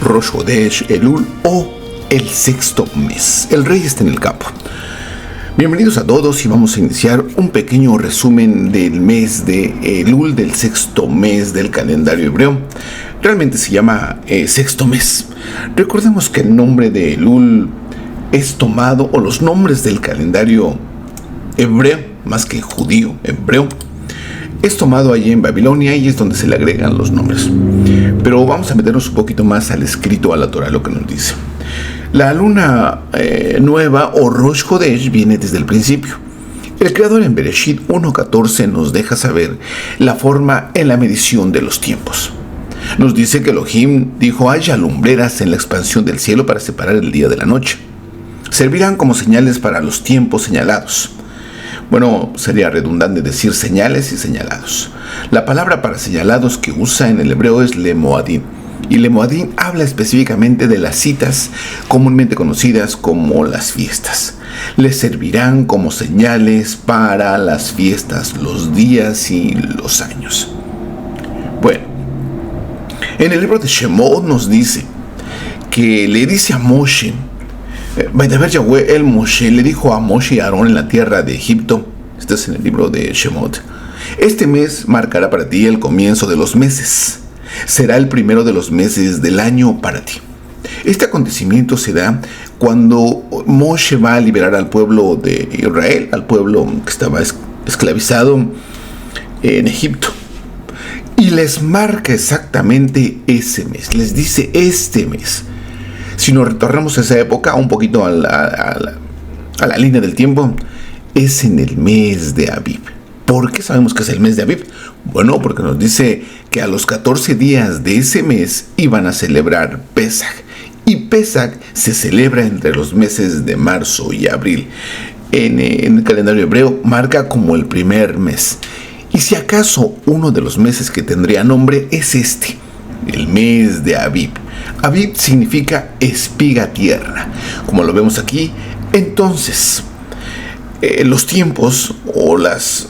Rosh Hodesh, Elul o el sexto mes. El rey está en el campo. Bienvenidos a todos y vamos a iniciar un pequeño resumen del mes de Elul, del sexto mes del calendario hebreo. Realmente se llama sexto mes. Recordemos que el nombre de Elul es tomado, o los nombres del calendario hebreo, más que judío, hebreo, es tomado allí en Babilonia y es donde se le agregan los nombres. Pero vamos a meternos un poquito más al escrito, a la Torah, lo que nos dice. La luna nueva o Rosh Hodesh viene desde el principio. El creador en Bereshit 1.14 nos deja saber la forma en la medición de los tiempos. Nos dice que Elohim dijo: haya lumbreras en la expansión del cielo para separar el día de la noche. Servirán como señales para los tiempos señalados. Bueno, sería redundante decir señales y señalados. La palabra para señalados que usa en el hebreo es lemoadín. Y lemoadín habla específicamente de las citas comúnmente conocidas como las fiestas. Les servirán como señales para las fiestas, los días y los años. Bueno, en el libro de Shemot nos dice que le dice a Moshe, Vaidaber Yahweh el Moshe le dijo a Moshe y a Aarón en la tierra de Egipto, este es en el libro de Shemot: este mes marcará para ti el comienzo de los meses, será el primero de los meses del año para ti. Este acontecimiento se da cuando Moshe va a liberar al pueblo de Israel, al pueblo que estaba esclavizado en Egipto, y les marca exactamente ese mes, les dice este mes. Si nos retornamos a esa época, un poquito a la línea del tiempo, es en el mes de Abib. ¿Por qué sabemos que es el mes de Abib? Bueno, porque nos dice que a los 14 días de ese mes iban a celebrar Pesaj. Y Pesaj se celebra entre los meses de marzo y abril. En el calendario hebreo marca como el primer mes. Y si acaso uno de los meses que tendría nombre es este, el mes de Abib. Abib significa espiga tierna, como lo vemos aquí. Entonces, los tiempos o las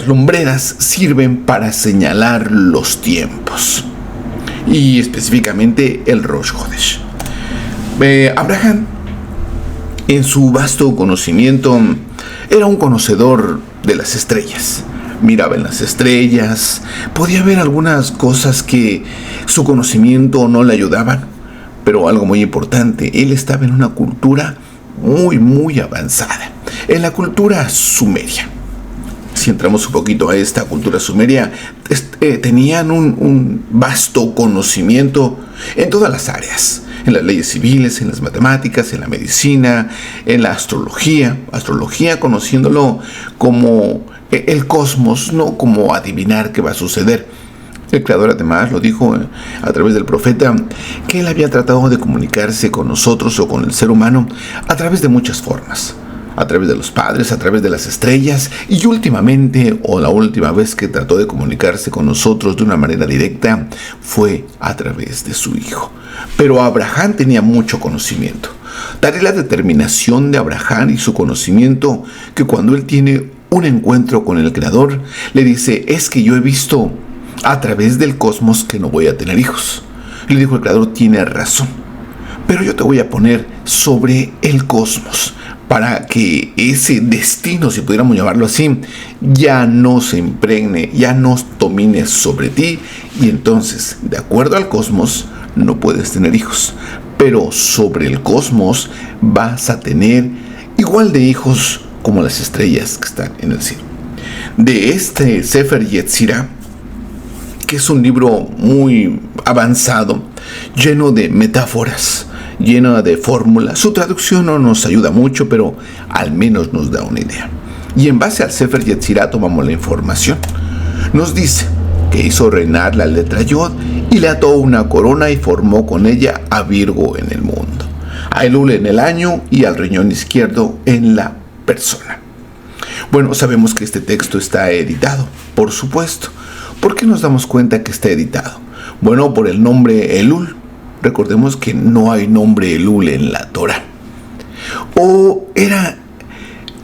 lumbreras sirven para señalar los tiempos, y específicamente el Rosh Hodesh. Abraham, en su vasto conocimiento, era un conocedor de las estrellas. Miraba en las estrellas, podía ver algunas cosas que su conocimiento no le ayudaban, pero algo muy importante, él estaba en una cultura muy avanzada, en la cultura sumeria. Si entramos un poquito a esta cultura sumeria, tenían un vasto conocimiento en todas las áreas, en las leyes civiles, en las matemáticas, en la medicina, en la astrología conociéndolo como el cosmos, no como adivinar qué va a suceder. El creador además lo dijo a través del profeta, que él había tratado de comunicarse con nosotros o con el ser humano a través de muchas formas. A través de los padres, a través de las estrellas, y últimamente, o la última vez que trató de comunicarse con nosotros de una manera directa, fue a través de su hijo. Pero Abraham tenía mucho conocimiento. Tal es la determinación de Abraham y su conocimiento, que cuando él tiene un encuentro con el creador, le dice: es que yo he visto a través del cosmos que no voy a tener hijos. Le dijo el creador: tiene razón, pero yo te voy a poner sobre el cosmos, para que ese destino, si pudiéramos llamarlo así, ya no se impregne, ya no domine sobre ti, y entonces, de acuerdo al cosmos, no puedes tener hijos, pero sobre el cosmos vas a tener igual de hijos como las estrellas que están en el cielo. De este Sefer Yetzirah, que es un libro muy avanzado, lleno de metáforas, llena de fórmulas. Su traducción no nos ayuda mucho, pero al menos nos da una idea. Y en base al Sefer Yetzirah tomamos la información. Nos dice que hizo reinar la letra Yod y le ató una corona y formó con ella a Virgo en el mundo, a Elul en el año y al riñón izquierdo en la persona. Bueno, sabemos que este texto está editado, por supuesto. ¿Por qué nos damos cuenta que está editado? Bueno, por el nombre Elul. Recordemos que no hay nombre Elul en la Torah. O era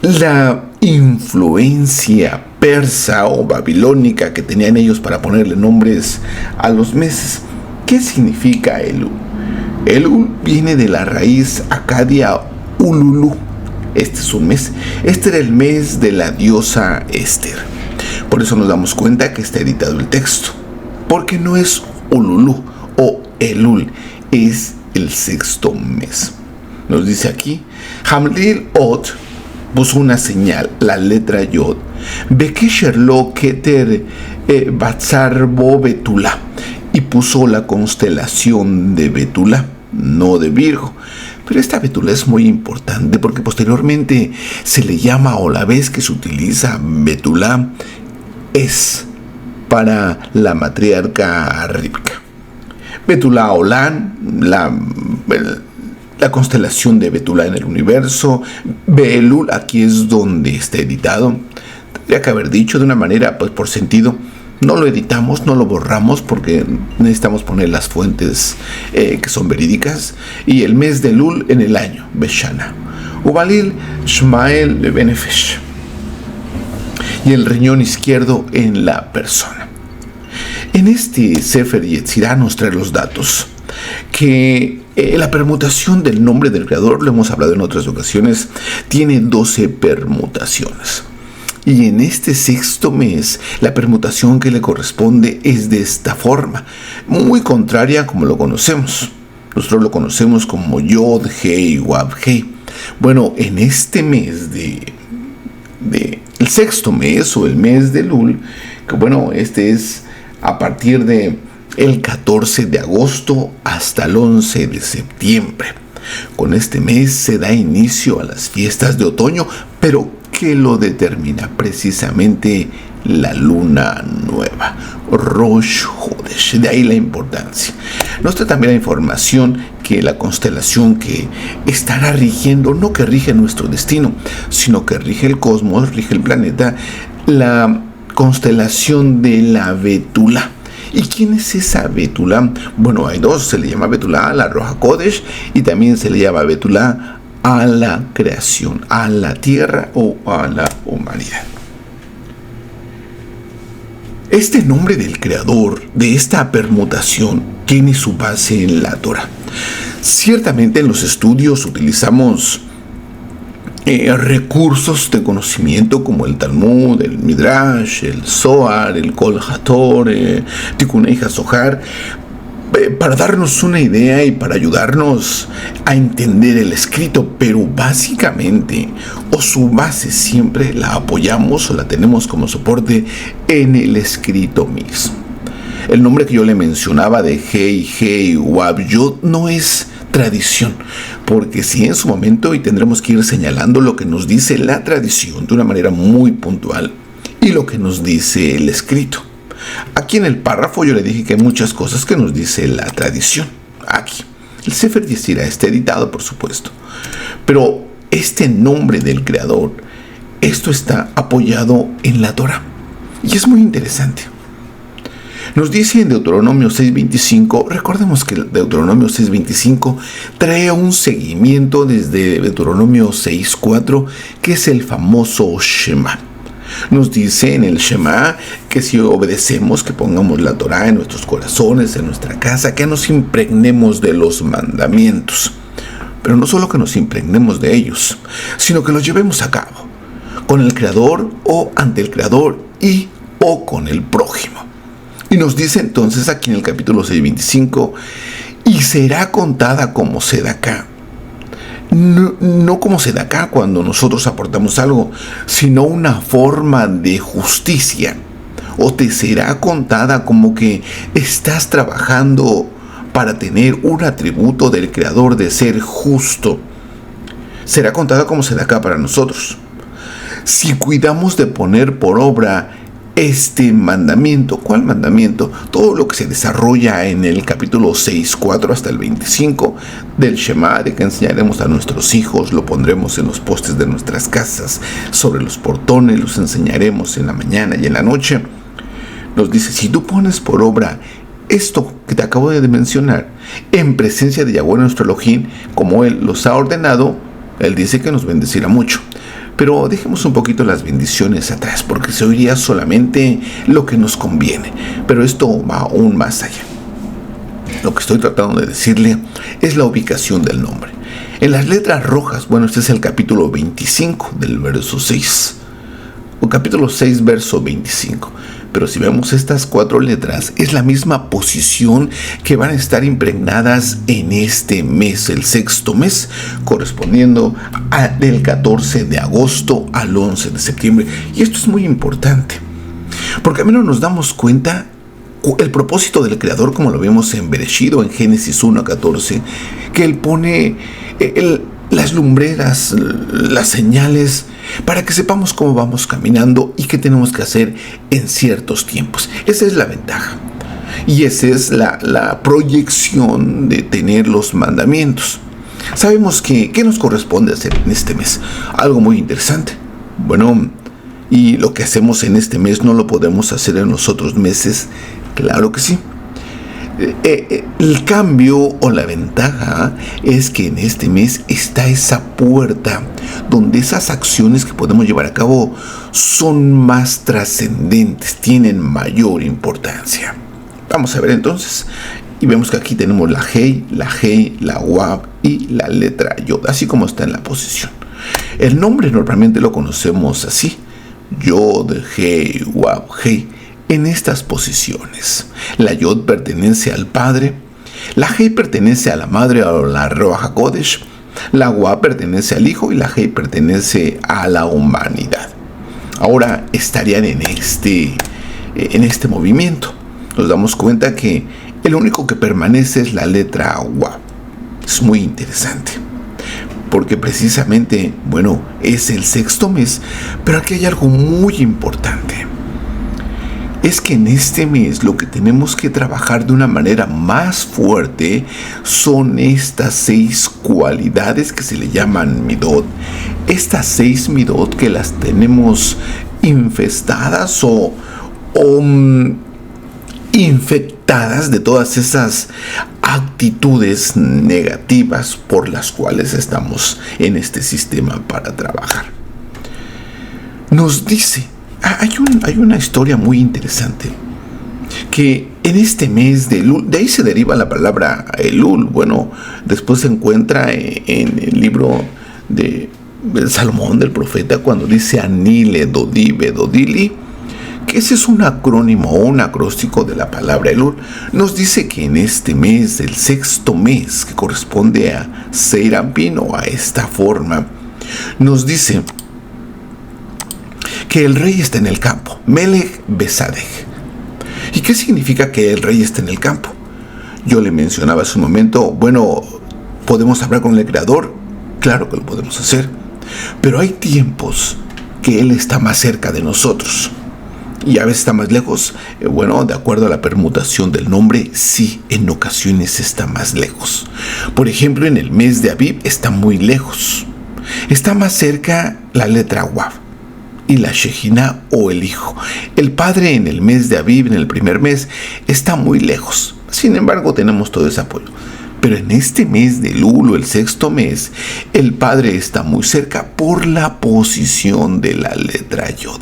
la influencia persa o babilónica que tenían ellos para ponerle nombres a los meses, ¿Qué significa Elul? Elul viene de la raíz acadia Ululu. Este es un mes. Este era el mes de la diosa Esther. Por eso nos damos cuenta que está editado el texto. Porque no es Ululu o Elul, es el sexto mes. Nos dice aquí, Hamlil Ot puso una señal, la letra Yod, Bekesher lo Keter Batzar Bo Betula, y puso la constelación de Betula, no de Virgo. Pero esta Betula es muy importante porque posteriormente se le llama, o la vez que se utiliza Betula es para la matriarca Rivka. Betula Olán, la constelación de Betula en el universo. Beelul, aquí es donde está editado. Tendría que haber dicho de una manera, pues por sentido. No lo editamos, no lo borramos porque necesitamos poner las fuentes que son verídicas. Y el mes de Elul en el año, Beshana. Ubalil Shmael Benefesh. Y el riñón izquierdo en la persona. En este Sefer Yetzirah nos trae los datos que la permutación del nombre del creador, lo hemos hablado en otras ocasiones, tiene 12 permutaciones. Y en este sexto mes, la permutación que le corresponde es de esta forma, muy contraria a como lo conocemos. Nosotros lo conocemos como Yod, Hei, Wab, Hei. Bueno, en este mes el sexto mes o el mes de Elul, que bueno, este es a partir de el 14 de agosto hasta el 11 de septiembre. Con este mes se da inicio a las fiestas de otoño, pero ¿qué lo determina? Precisamente la luna nueva, Rosh Hodesh, de ahí la importancia. Nos trae también la información que la constelación que estará rigiendo, no que rige nuestro destino, sino que rige el cosmos, rige el planeta, la constelación de la Betula. ¿Y quién es esa Betula? Bueno, hay dos, se le llama Betula a la Roja Kodesh y también se le llama Betula a la creación, a la tierra o a la humanidad. Este nombre del creador de esta permutación tiene su base en la Torah. Ciertamente en los estudios utilizamos recursos de conocimiento como el Talmud, el Midrash, el Zohar, el Kol Hator, Tikunei HaZohar, para darnos una idea y para ayudarnos a entender el escrito, pero básicamente, o su base siempre la apoyamos o la tenemos como soporte en el escrito mismo. El nombre que yo le mencionaba de Hei, Wab, Yod no es tradición, porque sí en su momento, y tendremos que ir señalando lo que nos dice la tradición de una manera muy puntual y lo que nos dice el escrito. Aquí en el párrafo yo le dije que hay muchas cosas que nos dice la tradición. Aquí, el Sefer Yetzirah está editado, por supuesto, pero este nombre del creador, esto está apoyado en la Torah y es muy interesante. Nos dice en Deuteronomio 6.25, recordemos que Deuteronomio 6.25 trae un seguimiento desde Deuteronomio 6.4, que es el famoso Shema. Nos dice en el Shema que si obedecemos, que pongamos la Torah en nuestros corazones, en nuestra casa, que nos impregnemos de los mandamientos. Pero no solo que nos impregnemos de ellos, sino que los llevemos a cabo, con el Creador o ante el Creador y o con el prójimo. Y nos dice entonces aquí en el capítulo 6.25, y será contada como sedacá. No como sedacá cuando nosotros aportamos algo, sino una forma de justicia. O te será contada como que estás trabajando para tener un atributo del Creador de ser justo. Será contada como sedacá para nosotros. Si cuidamos de poner por obra este mandamiento. ¿Cuál mandamiento? Todo lo que se desarrolla en el capítulo 6.4 hasta el 25 del Shema, de que enseñaremos a nuestros hijos, lo pondremos en los postes de nuestras casas, sobre los portones, los enseñaremos en la mañana y en la noche. Nos dice, si tú pones por obra esto que te acabo de mencionar, en presencia de Yahweh nuestro Elohim, como Él los ha ordenado, Él dice que nos bendecirá mucho. Pero dejemos un poquito las bendiciones atrás, porque se oiría solamente lo que nos conviene. Pero esto va aún más allá. Lo que estoy tratando de decirle es la ubicación del nombre. En las letras rojas, este es el capítulo 25 del verso 6. O capítulo 6, verso 25. Pero si vemos estas 4 letras, es la misma posición que van a estar impregnadas en este mes, el sexto mes, correspondiendo del 14 de agosto al 11 de septiembre. Y esto es muy importante, porque a menos nos damos cuenta el propósito del Creador, como lo vemos en Bereshit, en Génesis 1:14, que Él pone las lumbreras, las señales, para que sepamos cómo vamos caminando y qué tenemos que hacer en ciertos tiempos. Esa es la ventaja. Y esa es la proyección de tener los mandamientos. Sabemos que ¿qué nos corresponde hacer en este mes? Algo muy interesante. Y lo que hacemos en este mes no lo podemos hacer en los otros meses. Claro que sí. El cambio o la ventaja es que en este mes está esa puerta donde esas acciones que podemos llevar a cabo son más trascendentes, tienen mayor importancia. Vamos a ver entonces. Y vemos que aquí tenemos la Hei, la Wab y la letra Yod, así como está en la posición. El nombre normalmente lo conocemos así: Yod, Hei, Wab, Hei. En estas posiciones, la Yod pertenece al Padre, la Hei pertenece a la Madre o la Ruach HaKodesh, la Wab pertenece al Hijo y la Hei pertenece a la humanidad. Ahora estarían en este movimiento. Nos damos cuenta que el único que permanece es la letra Wab. Es muy interesante, porque precisamente, es el sexto mes, pero aquí hay algo muy importante. Es que en este mes lo que tenemos que trabajar de una manera más fuerte son estas 6 cualidades que se le llaman midot. Estas 6 midot que las tenemos infestadas o infectadas de todas esas actitudes negativas por las cuales estamos en este sistema para trabajar. Nos dice, hay una historia muy interesante, que en este mes de Elul, de ahí se deriva la palabra Elul. Después se encuentra en el libro de Salomón, del profeta, cuando dice Anile Dodi Bedodili, que ese es un acrónimo o un acróstico de la palabra Elul. Nos dice que en este mes, el sexto mes, que corresponde a Seirapin o a esta forma, nos dice que el rey está en el campo, Melech Besadech. ¿Y qué significa que el rey está en el campo? Yo le mencionaba hace un momento, ¿podemos hablar con el Creador? Claro que lo podemos hacer, pero hay tiempos que Él está más cerca de nosotros y a veces está más lejos. De acuerdo a la permutación del nombre, sí, en ocasiones está más lejos. Por ejemplo, en el mes de Aviv está muy lejos. Está más cerca la letra Waf y la Shejina o el Hijo. El Padre en el mes de Aviv, en el primer mes, está muy lejos. Sin embargo, tenemos todo ese apoyo. Pero en este mes de Elul, el sexto mes, el Padre está muy cerca por la posición de la letra Yod.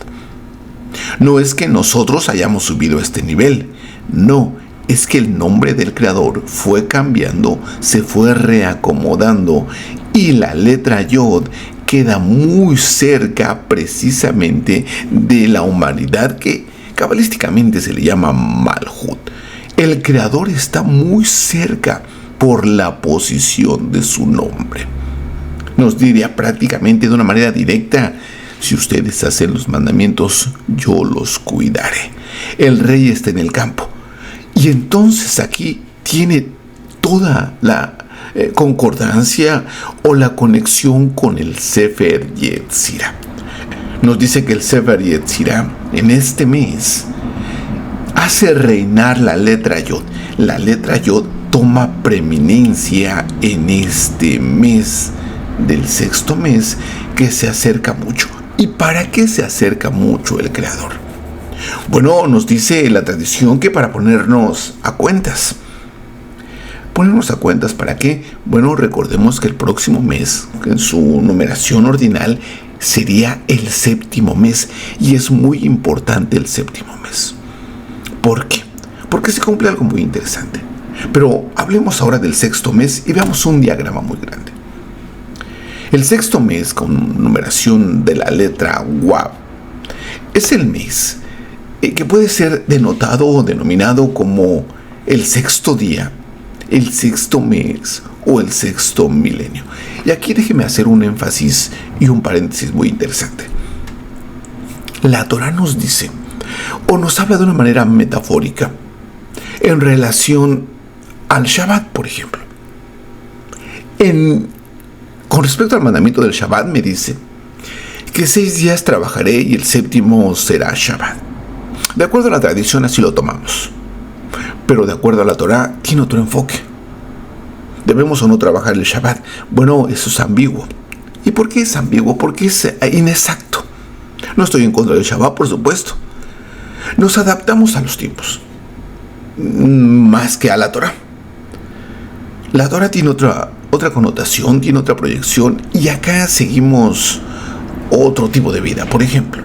No es que nosotros hayamos subido a este nivel. No, es que el nombre del Creador fue cambiando, se fue reacomodando y la letra Yod queda muy cerca precisamente de la humanidad, que cabalísticamente se le llama Malhut. El Creador está muy cerca por la posición de su nombre. Nos diría prácticamente de una manera directa: si ustedes hacen los mandamientos, yo los cuidaré. El rey está en el campo. Y entonces aquí tiene toda la concordancia o la conexión con el Sefer Yetzirah. Nos dice que el Sefer Yetzirah en este mes hace reinar la letra Yod. La letra Yod toma preeminencia en este mes del sexto mes, que se acerca mucho. ¿Y para qué se acerca mucho el Creador? Nos dice la tradición que para ponernos a cuentas. ¿Ponernos a cuentas para qué? Recordemos que el próximo mes, en su numeración ordinal, sería el séptimo mes. Y es muy importante el séptimo mes. ¿Por qué? Porque se cumple algo muy interesante. Pero hablemos ahora del sexto mes y veamos un diagrama muy grande. El sexto mes, con numeración de la letra Wav, es el mes que puede ser denotado o denominado como el sexto día, el sexto mes o el sexto milenio. Y aquí déjeme hacer un énfasis y un paréntesis muy interesante. La Torá nos dice, o nos habla de una manera metafórica, en relación al Shabbat, por ejemplo. Con respecto al mandamiento del Shabbat, me dice que 6 días trabajaré y el séptimo será Shabbat. De acuerdo a la tradición, así lo tomamos. Pero de acuerdo a la Torá, tiene otro enfoque. ¿Debemos o no trabajar el Shabbat? Bueno, eso es ambiguo. ¿Y por qué es ambiguo? Porque es inexacto. No estoy en contra del Shabbat, por supuesto. Nos adaptamos a los tiempos, más que a la Torá. La Torá tiene otra connotación, tiene otra proyección, y acá seguimos otro tipo de vida. Por ejemplo,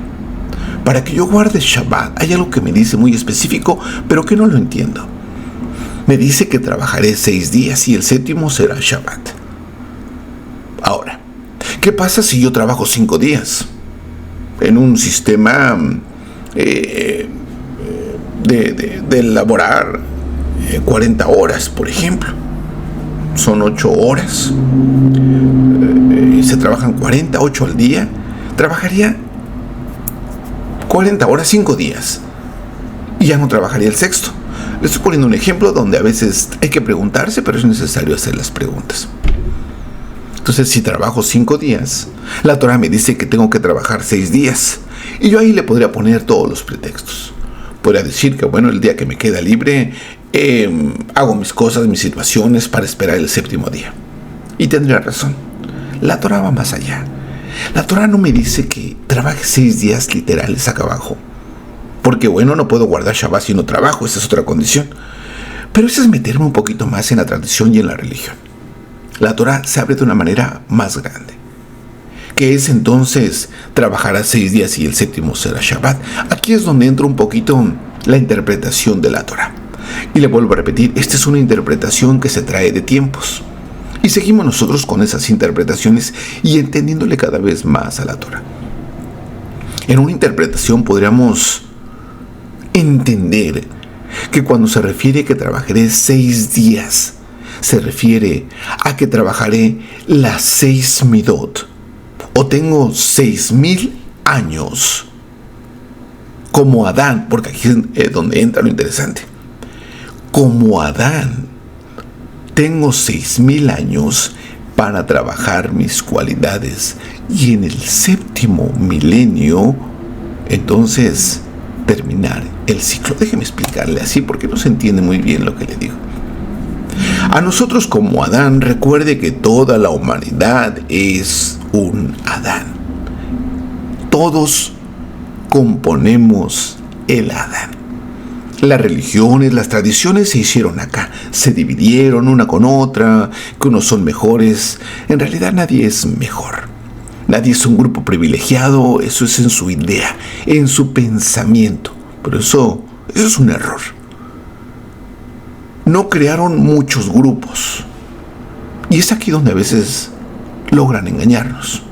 para que yo guarde Shabbat, hay algo que me dice muy específico, pero que no lo entiendo. Me dice que trabajaré 6 días y el séptimo será Shabbat. Ahora, ¿qué pasa si yo trabajo 5 días? En un sistema de elaborar 40 horas, por ejemplo. Son 8 horas. Se trabajan 48 al día. Trabajaría 40 horas, 5 días. Y ya no trabajaría el sexto. Le estoy poniendo un ejemplo donde a veces hay que preguntarse, pero es necesario hacer las preguntas. Entonces, si trabajo 5 días, la Torá me dice que tengo que trabajar 6 días. Y yo ahí le podría poner todos los pretextos. Podría decir que, bueno, el día que me queda libre, hago mis cosas, mis situaciones para esperar el séptimo día. Y tendría razón. La Torá va más allá. La Torá no me dice que trabaje 6 días literales acá abajo. Porque, bueno, no puedo guardar Shabbat si no trabajo, esa es otra condición. Pero eso es meterme un poquito más en la tradición y en la religión. La Torá se abre de una manera más grande, que es entonces trabajará 6 días y el séptimo será Shabbat. Aquí es donde entra un poquito la interpretación de la Torá. Y le vuelvo a repetir, esta es una interpretación que se trae de tiempos. Y seguimos nosotros con esas interpretaciones y entendiéndole cada vez más a la Torá. En una interpretación podríamos entender que cuando se refiere que trabajaré 6 días, se refiere a que trabajaré las 6 midot, o tengo 6,000 años, como Adán, porque aquí es donde entra lo interesante. Como Adán, tengo 6,000 años para trabajar mis cualidades, y en el séptimo milenio, entonces, terminar el ciclo. Déjeme explicarle así, porque no se entiende muy bien lo que le digo. A nosotros como Adán, recuerde que toda la humanidad es un Adán. Todos componemos el Adán. Las religiones, las tradiciones se hicieron acá, se dividieron una con otra, que unos son mejores. En realidad nadie es mejor. Nadie es un grupo privilegiado, eso es en su idea, en su pensamiento. Pero eso es un error. No crearon muchos grupos. Y es aquí donde a veces logran engañarnos.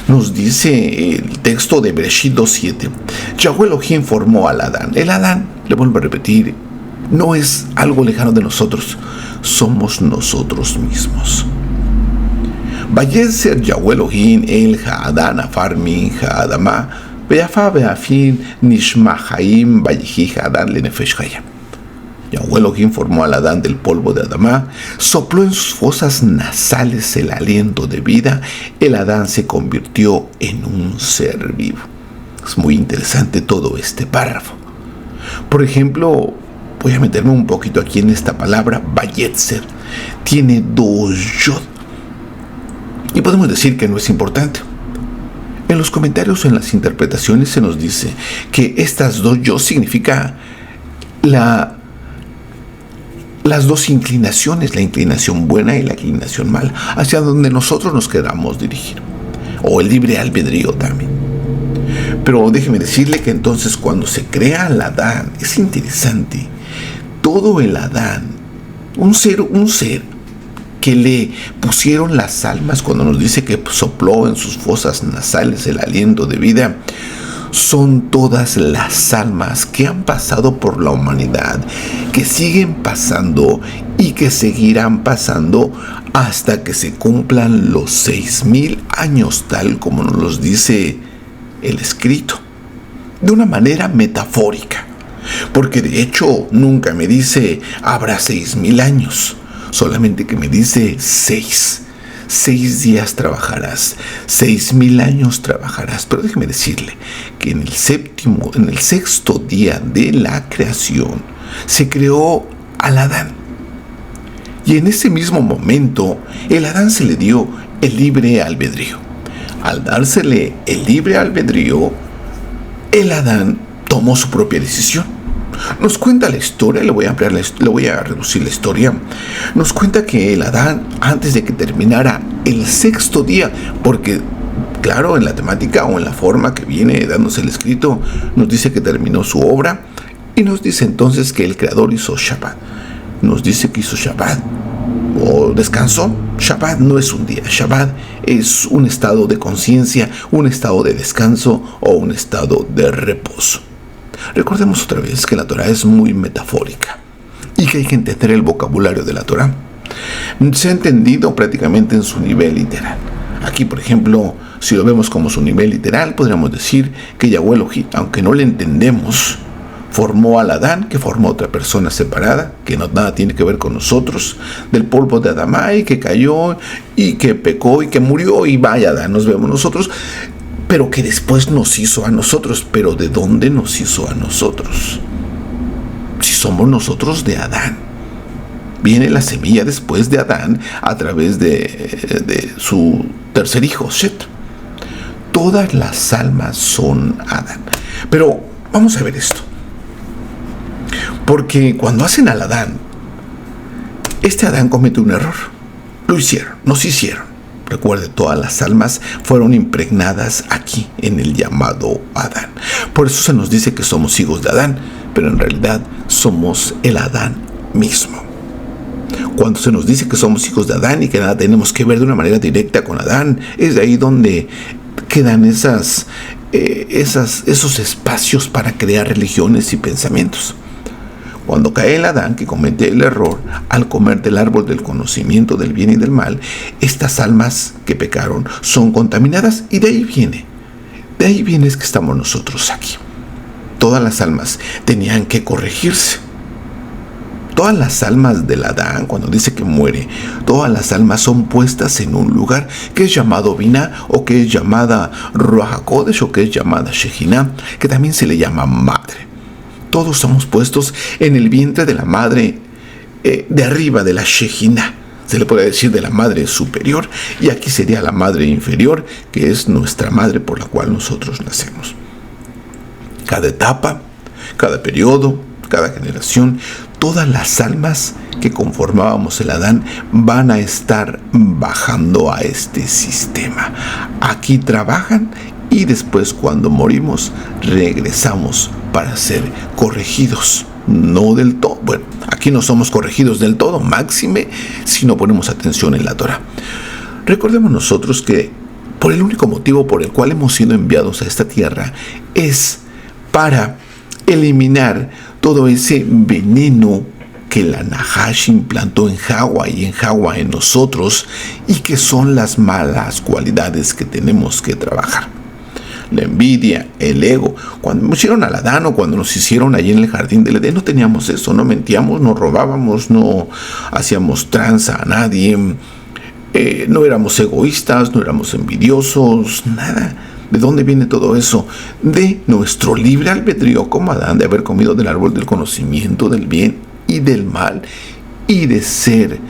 Nos dice el texto de Bereshit 2:7. Yahweh Elohim formó al Adán. El Adán, le vuelvo a repetir, no es algo lejano de nosotros. Somos nosotros mismos. Vayeser Yahweh Elohim el Ha'adán afar min Ha'adamá ve'afá ve'afin nishma haim vayehi Ha'adán lenefesh hayam. Yahweh Elohim formó al Adán del polvo de Adamá, sopló en sus fosas nasales el aliento de vida, el Adán se convirtió en un ser vivo. Es muy interesante todo este párrafo. Por ejemplo, voy a meterme un poquito aquí en esta palabra, Vayetzer. Tiene 2 yod. Y podemos decir que no es importante. En los comentarios o en las interpretaciones se nos dice que estas 2 yod significa las 2 inclinaciones, la inclinación buena y la inclinación mala, hacia donde nosotros nos queramos dirigir, o el libre albedrío también. Pero déjeme decirle que entonces cuando se crea el Adán, es interesante, todo el Adán Un ser que le pusieron las almas cuando nos dice que sopló en sus fosas nasales el aliento de vida. Son todas las almas que han pasado por la humanidad, que siguen pasando y que seguirán pasando hasta que se cumplan los 6,000 años, tal como nos los dice el escrito, de una manera metafórica, porque de hecho nunca me dice habrá 6,000 años, solamente que me dice 6 días trabajarás, 6,000 años trabajarás. Pero déjeme decirle que en el sexto día de la creación se creó al Adán. Y en ese mismo momento, el Adán se le dio el libre albedrío. Al dársele el libre albedrío, el Adán tomó su propia decisión. Nos cuenta la historia, le voy a reducir la historia. Nos cuenta que el Adán, antes de que terminara el sexto día, porque claro, en la temática o en la forma que viene dándose el escrito, nos dice que terminó su obra y nos dice entonces que el Creador hizo Shabbat. Nos dice que hizo Shabbat o descansó. Shabbat no es un día, Shabbat es un estado de conciencia, un estado de descanso o un estado de reposo. Recordemos otra vez que la Torah es muy metafórica y que hay que entender el vocabulario de la Torah. Se ha entendido prácticamente en su nivel literal. Aquí, por ejemplo, si lo vemos como su nivel literal, podríamos decir que Yahweh Elohim, aunque no le entendemos, formó al Adán, que formó otra persona separada, que no nada tiene que ver con nosotros, del polvo de Adamá, y que cayó, y que pecó, y que murió, y vaya Adán, nos vemos nosotros, pero que después nos hizo a nosotros. ¿Pero de dónde nos hizo a nosotros? Si somos nosotros de Adán. Viene la semilla después de Adán a través de su tercer hijo, Shet. Todas las almas son Adán. Pero vamos a ver esto. Porque cuando hacen al Adán, este Adán comete un error. Lo hicieron, nos hicieron. Recuerde, todas las almas fueron impregnadas aquí, en el llamado Adán. Por eso se nos dice que somos hijos de Adán, pero en realidad somos el Adán mismo. Cuando se nos dice que somos hijos de Adán y que nada tenemos que ver de una manera directa con Adán, es de ahí donde quedan esos espacios para crear religiones y pensamientos. Cuando cae el Adán, que comete el error al comer del árbol del conocimiento del bien y del mal, estas almas que pecaron son contaminadas, y de ahí viene es que estamos nosotros aquí. Todas las almas tenían que corregirse. Todas las almas del Adán, cuando dice que muere, todas las almas son puestas en un lugar que es llamado Binah, o que es llamada Ruach HaKodesh, o que es llamada Shejinah, que también se le llama madre. Todos somos puestos en el vientre de la madre de arriba, de la Shejinah. Se le puede decir de la madre superior, y aquí sería la madre inferior, que es nuestra madre por la cual nosotros nacemos. Cada etapa, cada periodo, cada generación, todas las almas que conformábamos el Adán van a estar bajando a este sistema. Aquí trabajan y después, cuando morimos, regresamos para ser corregidos. No del todo. Bueno, aquí no somos corregidos del todo, máxime si no ponemos atención en la Torah. Recordemos nosotros que por el único motivo por el cual hemos sido enviados a esta tierra es para eliminar todo ese veneno que la Nahash implantó en Hawa y en Hawa en nosotros, y que son las malas cualidades que tenemos que trabajar. La envidia, el ego. Cuando nos hicieron al Adán, o cuando nos hicieron allí en el jardín del Edén, no teníamos eso, no mentíamos, no robábamos, no hacíamos tranza a nadie, no éramos egoístas, no éramos envidiosos, nada. ¿De dónde viene todo eso? De nuestro libre albedrío como Adán, de haber comido del árbol del conocimiento del bien y del mal, y de ser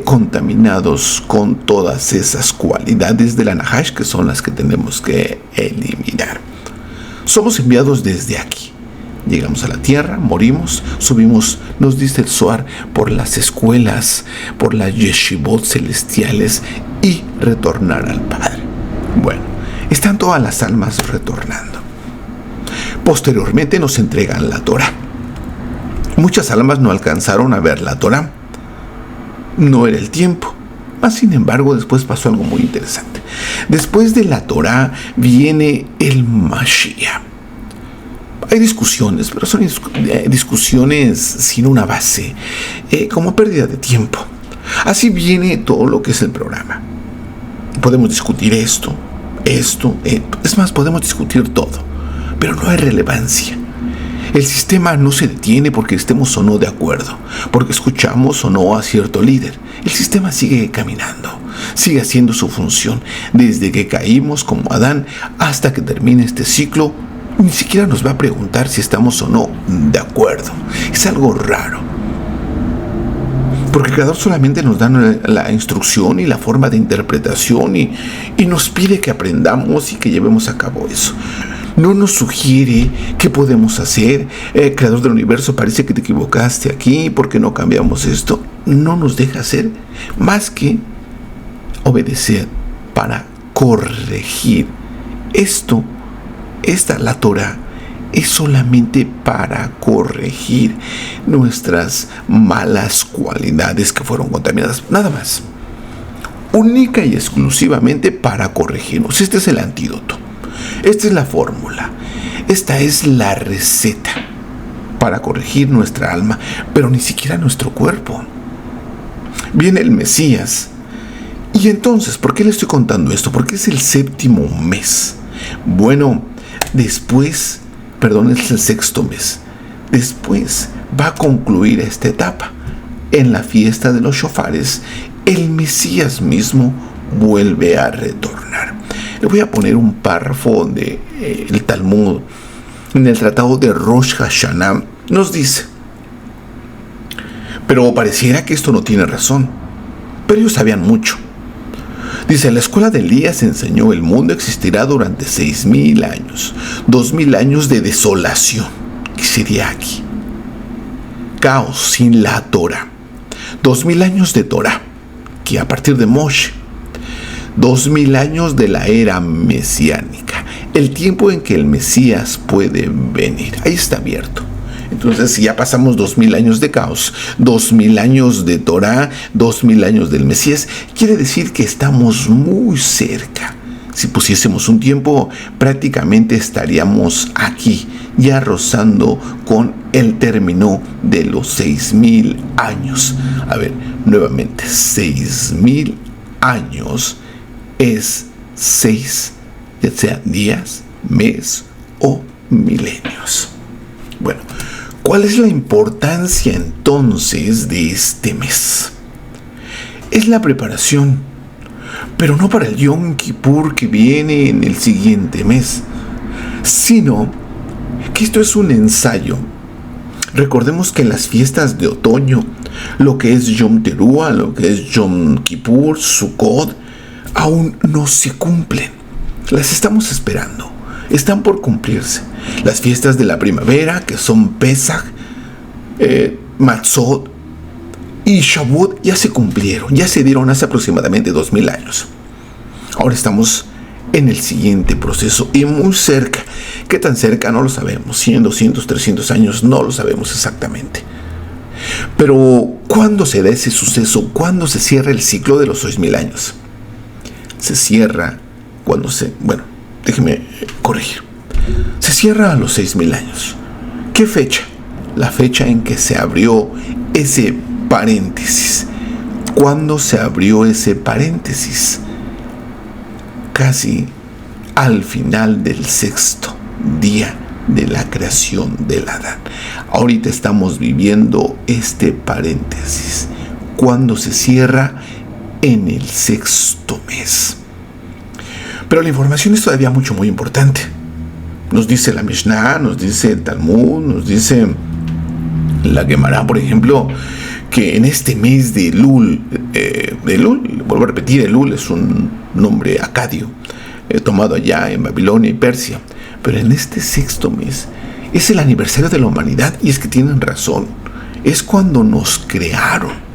contaminados con todas esas cualidades de la Nahash, que son las que tenemos que eliminar. Somos enviados desde aquí. Llegamos a la tierra, morimos, subimos, nos dice el Zohar, por las escuelas, por las yeshivot celestiales, y retornar al Padre. Bueno, están todas las almas retornando. Posteriormente nos entregan la Torah. Muchas almas no alcanzaron a ver la Torah. no era el tiempo. Mas, sin embargo, después pasó algo muy interesante. Después de la Torá viene el Mashiach. Hay discusiones, pero son discusiones sin una base, como pérdida de tiempo. Así viene todo lo que es el programa. Podemos discutir esto, es más, podemos discutir todo, pero no hay relevancia. El sistema no se detiene porque estemos o no de acuerdo, porque escuchamos o no a cierto líder. El sistema sigue caminando, sigue haciendo su función, desde que caímos como Adán hasta que termine este ciclo. Ni siquiera nos va a preguntar si estamos o no de acuerdo. Es algo raro, porque el Creador solamente nos da la instrucción y la forma de interpretación y nos pide que aprendamos y que llevemos a cabo eso. No nos sugiere qué podemos hacer. El Creador del universo, parece que te equivocaste aquí, ¿por qué no cambiamos esto? No nos deja hacer más que obedecer para corregir. La Torah es solamente para corregir nuestras malas cualidades que fueron contaminadas, nada más. Única y exclusivamente para corregirnos. Este es el antídoto. Esta es la fórmula. Esta es la receta para corregir nuestra alma, pero ni siquiera nuestro cuerpo. Viene el Mesías. Y entonces, ¿por qué le estoy contando esto? Porque es el séptimo mes. Bueno, es el sexto mes. Después va a concluir esta etapa. En la fiesta de los shofares, el Mesías mismo vuelve a retornar. Le voy a poner un párrafo del Talmud. En el tratado de Rosh Hashanah nos dice: pero pareciera que esto no tiene razón. Pero ellos sabían mucho. Dice: la escuela de Elías enseñó: el mundo existirá durante 6,000 años. 2,000 años de desolación. ¿Qué sería aquí? Caos sin la Torah. 2,000 años de Torah, que a partir de Moshe. 2,000 años de la era mesiánica, el tiempo en que el Mesías puede venir. Ahí está abierto. Entonces, si ya pasamos 2,000 años de caos, 2,000 años de Torah, 2,000 años del Mesías, quiere decir que estamos muy cerca. Si pusiésemos un tiempo, prácticamente estaríamos aquí, ya rozando con el término de los 6,000 años. A ver, nuevamente, 6,000 años es 6, ya sea días, mes o milenios. Bueno, ¿cuál es la importancia entonces de este mes? Es la preparación, pero no para el Yom Kippur que viene en el siguiente mes, sino que esto es un ensayo. Recordemos que en las fiestas de otoño, lo que es Yom Teruah, lo que es Yom Kippur, Sukkot, aún no se cumplen. Las estamos esperando. Están por cumplirse. Las fiestas de la primavera, que son Pesach, Matzot y Shavuot, ya se cumplieron. Ya se dieron hace aproximadamente 2,000 años. Ahora estamos en el siguiente proceso y muy cerca. ¿Qué tan cerca? No lo sabemos. 100, 200, 300 años, no lo sabemos exactamente. Pero, ¿cuándo se da ese suceso? ¿Cuándo se cierra el ciclo de los 6,000 años? Se cierra cuando déjeme corregir. Se cierra a los 6,000 años. ¿Qué fecha? La fecha en que se abrió ese paréntesis. ¿Cuándo se abrió ese paréntesis? Casi al final del sexto día de la creación del Adán. Ahorita estamos viviendo este paréntesis. ¿Cuándo se cierra? En el sexto mes. Pero la información es todavía muy importante. Nos dice la Mishnah, nos dice el Talmud, nos dice la Gemara, por ejemplo, que en este mes de Elul, vuelvo a repetir, Elul es un nombre acadio, tomado allá en Babilonia y Persia, pero en este sexto mes es el aniversario de la humanidad, y es que tienen razón, es cuando nos crearon.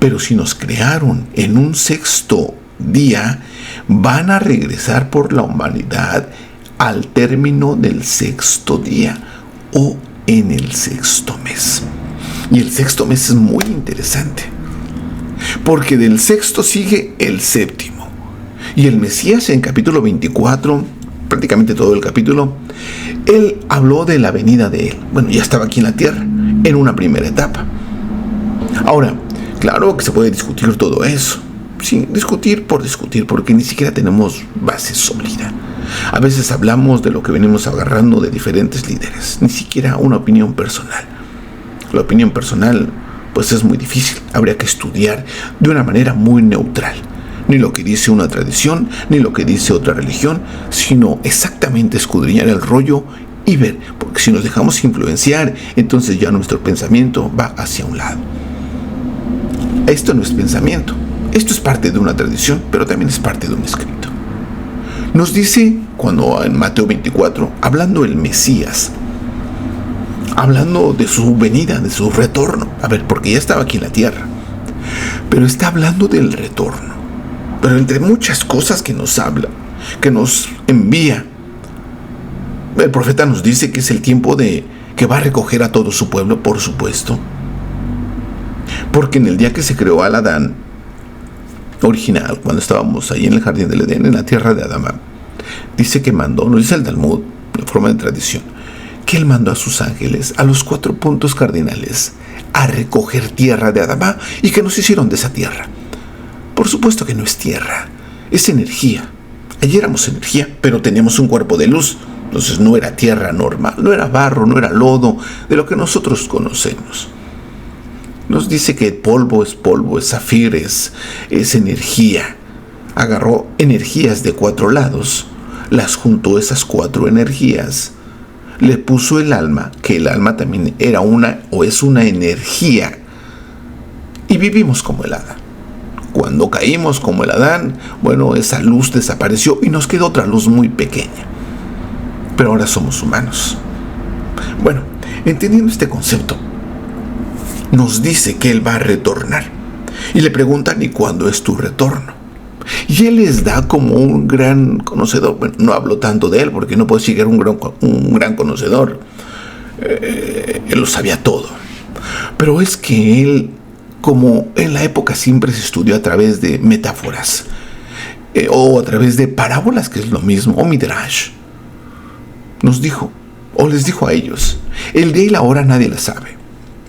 Pero si nos crearon en un sexto día, van a regresar por la humanidad al término del sexto día o en el sexto mes. Y el sexto mes es muy interesante. porque del sexto sigue el séptimo. Y el Mesías en capítulo 24, prácticamente todo el capítulo, él habló de la venida de él. Bueno, ya estaba aquí en la tierra, en una primera etapa. Ahora, claro que se puede discutir todo eso. Sí, discutir por discutir, porque ni siquiera tenemos base sólida. A veces hablamos de lo que venimos agarrando de diferentes líderes, ni siquiera una opinión personal. La opinión personal, pues es muy difícil. Habría que estudiar de una manera muy neutral. Ni lo que dice una tradición, ni lo que dice otra religión, sino exactamente escudriñar el rollo y ver, porque si nos dejamos influenciar, entonces ya nuestro pensamiento va hacia un lado. Esto no es pensamiento, esto es parte de una tradición, pero también es parte de un escrito. Nos dice, cuando en Mateo 24, hablando el Mesías, hablando de su venida, de su retorno, porque ya estaba aquí en la tierra, pero está hablando del retorno. Pero entre muchas cosas que nos habla, que nos envía, el profeta nos dice que es el tiempo de que va a recoger a todo su pueblo, por supuesto. Porque en el día que se creó al Adán original, cuando estábamos ahí en el jardín del Edén, en la tierra de Adán, dice que mandó, nos dice el Talmud, en forma de tradición, que él mandó a sus ángeles a los 4 puntos cardinales a recoger tierra de Adán y que nos hicieron de esa tierra. Por supuesto que no es tierra, es energía. Allí éramos energía, pero teníamos un cuerpo de luz. Entonces no era tierra normal, no era barro, no era lodo, de lo que nosotros conocemos. Nos dice que polvo, es zafir, es energía. Agarró energías de 4 lados, las juntó esas 4 energías, le puso el alma, que el alma también era una o es una energía, y vivimos como el Adán. Cuando caímos como el Adán, bueno, esa luz desapareció y nos quedó otra luz muy pequeña. Pero ahora somos humanos. Bueno, entendiendo este concepto, nos dice que Él va a retornar. Y le preguntan, ¿y cuándo es tu retorno? Y Él les da como un gran conocedor. Bueno, no hablo tanto de Él porque no puedo decir que era un gran conocedor. Él lo sabía todo. Pero es que Él, como en la época siempre se estudió a través de metáforas, o a través de parábolas, que es lo mismo, o midrash, nos dijo, o les dijo a ellos, el día y la hora nadie la sabe,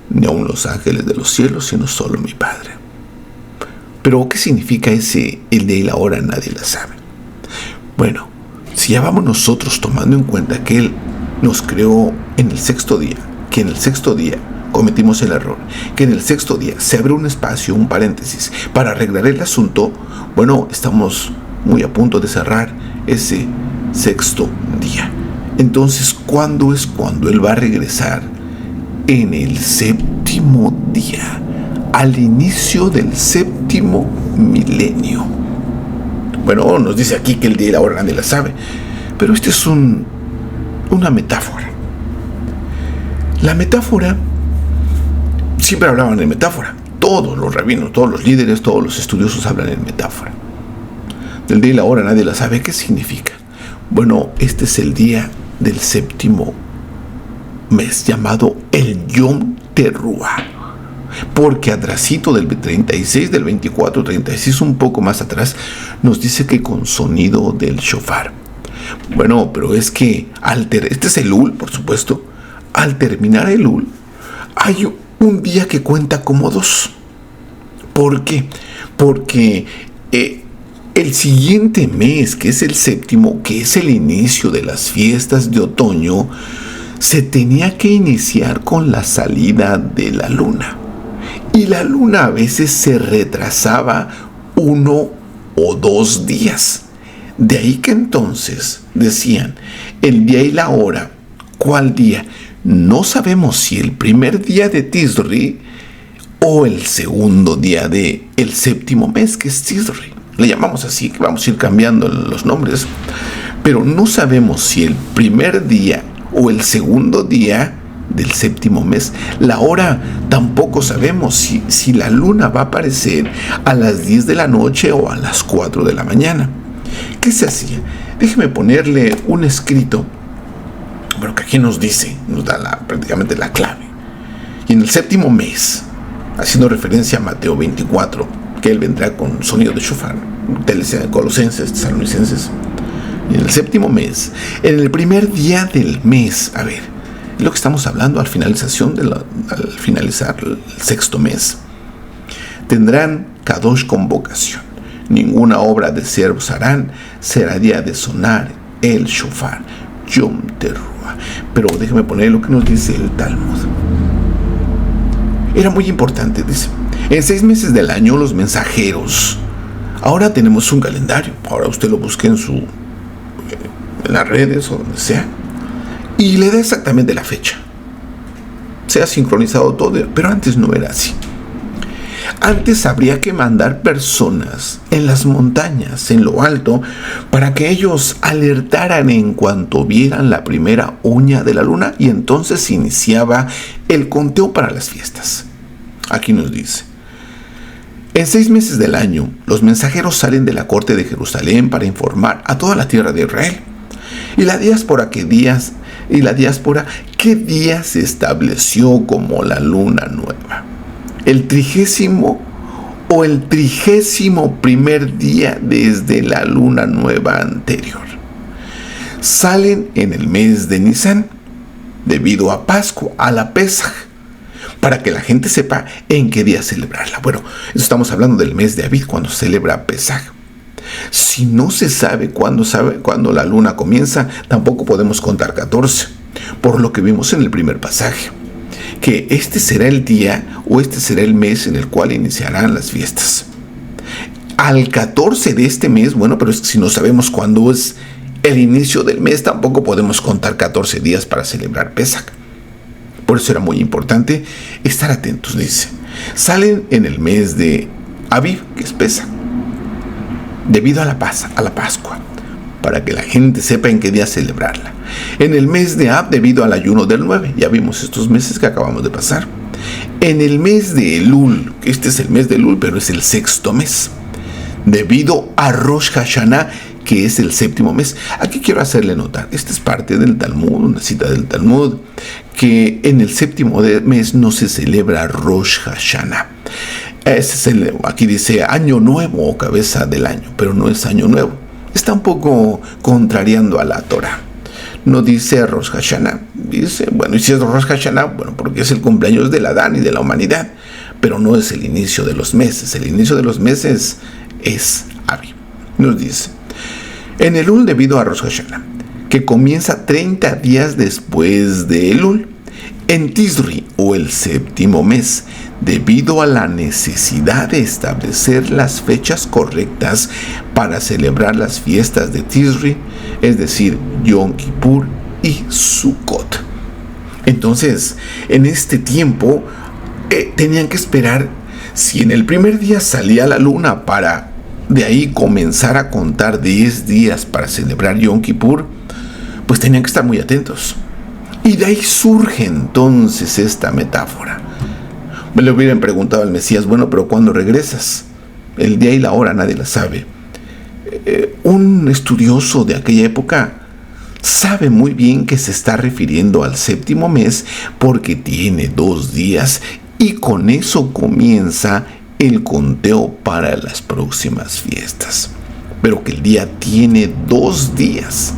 ni aun los ángeles de los cielos, sino solo mi Padre. Pero ¿qué significa ese el día y la hora nadie la sabe? Bueno, si ya vamos nosotros tomando en cuenta que Él nos creó en el 6º día, que en el 6º día cometimos el error, que en el 6º día se abre un espacio, un paréntesis, para arreglar el asunto, bueno, estamos muy a punto de cerrar ese 6º día. Entonces, ¿cuándo es cuando Él va a regresar? En el 7º día, al inicio del 7º milenio. Bueno, nos dice aquí que el día y la hora nadie la sabe, pero este es una metáfora. La metáfora, siempre hablaban de metáfora. Todos los rabinos, todos los líderes, todos los estudiosos hablan en metáfora. Del día y la hora nadie la sabe. ¿Qué significa? Bueno, este es el día del 7º mes, llamado el Yom Teruah, porque atrasito del 36, del 24, 36, un poco más atrás, nos dice que con sonido del shofar. Bueno, pero es que este es el Elul, por supuesto. Al terminar el Elul, hay un día que cuenta como 2. ¿Por qué? Porque el siguiente mes, que es el 7º, que es el inicio de las fiestas de otoño, se tenía que iniciar con la salida de la luna. Y la luna a veces se retrasaba 1 o 2 días. De ahí que entonces decían, el día y la hora, ¿cuál día? No sabemos si el primer día de Tisri o el segundo día del 7º mes, que es Tisri. Le llamamos así, que vamos a ir cambiando los nombres. Pero no sabemos si el primer día o el segundo día del 7º mes. La hora tampoco sabemos si la luna va a aparecer a las 10 de la noche o a las 4 de la mañana. ¿Qué se hacía? Déjeme ponerle un escrito, pero que aquí nos dice, nos da prácticamente la clave. Y en el 7º mes, haciendo referencia a Mateo 24, que Él vendrá con sonido de shofar. Colosenses, Tesalonicenses. Y en el séptimo mes, en el primer día del mes, a ver, es lo que estamos hablando al finalizar el sexto mes, tendrán Kadosh convocación. Ninguna obra de siervos harán, será día de sonar el shofar, Yom Teruah. Pero déjeme poner lo que nos dice el Talmud. Era muy importante, dice. En 6 meses del año, los mensajeros. Ahora tenemos un calendario. Ahora usted lo busque en las redes o donde sea. Y le da exactamente la fecha. Se ha sincronizado todo, pero antes no era así. Antes habría que mandar personas en las montañas, en lo alto, para que ellos alertaran en cuanto vieran la primera uña de la luna, y entonces iniciaba el conteo para las fiestas. Aquí nos dice: en 6 meses del año, los mensajeros salen de la corte de Jerusalén para informar a toda la tierra de Israel. Y la diáspora, ¿qué día se estableció como la luna nueva? El 30º o el 31º día desde la luna nueva anterior. Salen en el mes de Nisan, debido a Pascua, a la Pesaj, para que la gente sepa en qué día celebrarla. Bueno, estamos hablando del mes de Aviv, cuando se celebra Pesaj. Si no se sabe cuándo la luna comienza, tampoco podemos contar 14, por lo que vimos en el primer pasaje, que este será el día o este será el mes en el cual iniciarán las fiestas. Al 14 de este mes, bueno, pero es que si no sabemos cuándo es el inicio del mes, tampoco podemos contar 14 días para celebrar Pesaj. Por eso era muy importante estar atentos, dice. Salen en el mes de Aviv, que es Pesaj, debido a la Pascua, para que la gente sepa en qué día celebrarla. En el mes de Ab, debido al ayuno del 9, ya vimos estos meses que acabamos de pasar. En el mes de Elul, que este es el mes de Elul, pero es el 6º mes, debido a Rosh Hashanah, que es el 7º mes. Aquí quiero hacerle notar, esta es parte del Talmud, una cita del Talmud, que en el 7º mes no se celebra Rosh Hashanah. Aquí dice año nuevo o cabeza del año, pero no es año nuevo. Está un poco contrariando a la Torah. No dice Rosh Hashanah. Dice, bueno, y si es Rosh Hashanah, bueno, porque es el cumpleaños del Adán y de la humanidad, pero no es el inicio de los meses. El inicio de los meses es Aviv. Nos dice: en Elul, debido a Rosh Hashanah, que comienza 30 días después de Elul. En Tisri, o el 7º mes, debido a la necesidad de establecer las fechas correctas para celebrar las fiestas de Tisri, es decir, Yom Kippur y Sukkot. Entonces, en este tiempo, tenían que esperar. Si en el primer día salía la luna, para de ahí comenzar a contar 10 días para celebrar Yom Kippur, pues tenían que estar muy atentos. Y de ahí surge entonces esta metáfora. Me le hubieran preguntado al Mesías: bueno, pero ¿cuándo regresas? El día y la hora nadie la sabe. Un estudioso de aquella época sabe muy bien que se está refiriendo al 7º mes, porque tiene 2 días y con eso comienza el conteo para las próximas fiestas. Pero que el día tiene 2 días.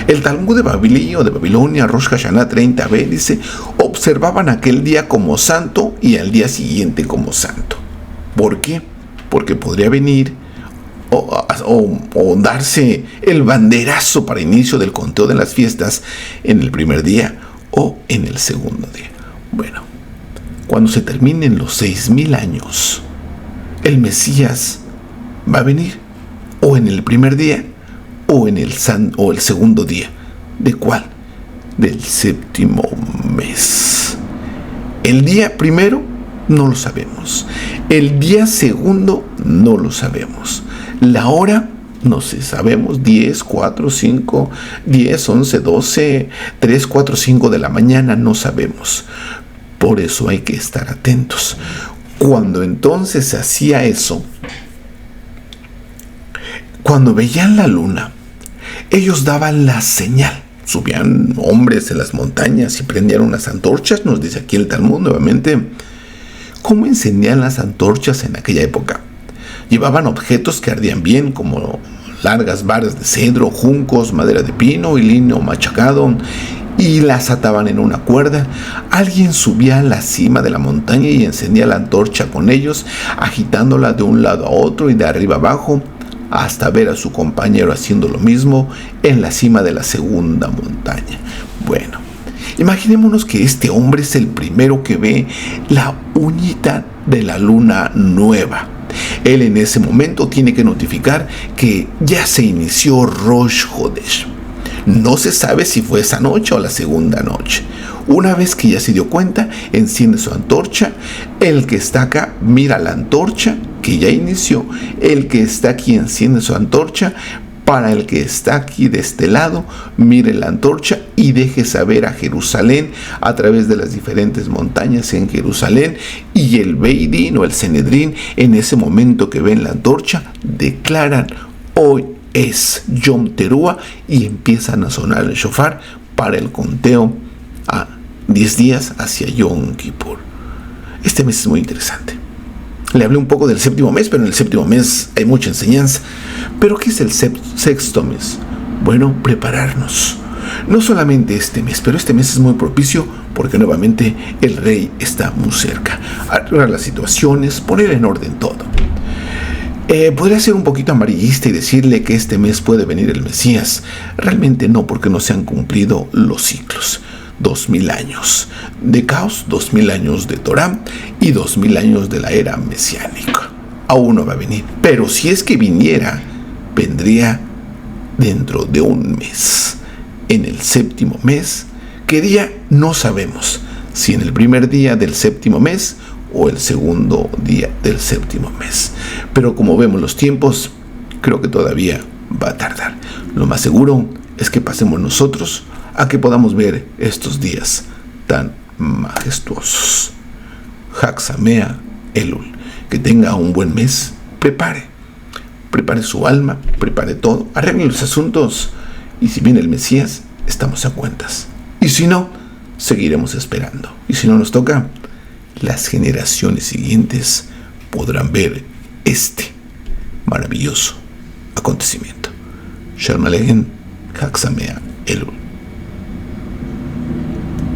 El Talmud de Babilonia, Rosh Hashanah 30b, dice: observaban aquel día como santo y al día siguiente como santo. ¿Por qué? Porque podría venir o darse el banderazo para inicio del conteo de las fiestas en el primer día o en el segundo día. Bueno, cuando se terminen los 6,000 años, el Mesías va a venir o en el primer día o en el segundo día. ¿De cuál? Del 7º mes. El día primero no lo sabemos. El día segundo no lo sabemos. La hora no sé, sabemos 10, 4, 5, 10, 11, 12, 3, 4, 5 de la mañana, no sabemos. Por eso hay que estar atentos. Cuando entonces se hacía eso, cuando veían la luna, ellos daban la señal. Subían hombres en las montañas y prendían unas antorchas. Nos dice aquí el Talmud nuevamente cómo encendían las antorchas en aquella época. Llevaban objetos que ardían bien, como largas varas de cedro, juncos, madera de pino y lino machacado, y las ataban en una cuerda. Alguien subía a la cima de la montaña y encendía la antorcha con ellos, agitándola de un lado a otro y de arriba abajo, hasta ver a su compañero haciendo lo mismo en la cima de la segunda montaña. Bueno, imaginémonos que este hombre es el primero que ve la uñita de la luna nueva. Él en ese momento tiene que notificar que ya se inició Rosh Hodesh. No se sabe si fue esa noche o la segunda noche. Una vez que ya se dio cuenta, enciende su antorcha. El que está acá mira la antorcha que ya inició. El que está aquí enciende su antorcha. Para el que está aquí de este lado, mire la antorcha y deje saber a Jerusalén a través de las diferentes montañas en Jerusalén. Y el Beidín o el Sanedrín, en ese momento que ven la antorcha, declaran: hoy es Yom Teruah, y empiezan a sonar el shofar para el conteo a 10 días hacia Yom Kippur. Este mes es muy interesante. Le hablé un poco del séptimo mes, pero en el séptimo mes hay mucha enseñanza. ¿Pero qué es el sexto mes? Bueno, prepararnos. No solamente este mes, pero este mes es muy propicio porque nuevamente el rey está muy cerca. Arreglar las situaciones, poner en orden todo. Podría ser un poquito amarillista y decirle que este mes puede venir el Mesías. Realmente no, porque no se han cumplido los ciclos. 2000 años de caos, 2000 años de Torah y 2000 años de la era mesiánica. Aún no va a venir, pero si es que viniera, vendría dentro de un mes, en el séptimo mes. ¿Qué día? No sabemos, si en el primer día del séptimo mes o el segundo día del séptimo mes. Pero como vemos los tiempos, creo que todavía va a tardar. Lo más seguro es que pasemos nosotros a que podamos ver estos días tan majestuosos. Chag Sameach Elul. Que tenga un buen mes. Prepare su alma, prepare todo, arregle los asuntos, y si viene el Mesías, estamos a cuentas. Y si no, seguiremos esperando. Y si no nos toca, las generaciones siguientes podrán ver este maravilloso acontecimiento. Shalom Aleichem, Chag Sameach Elul.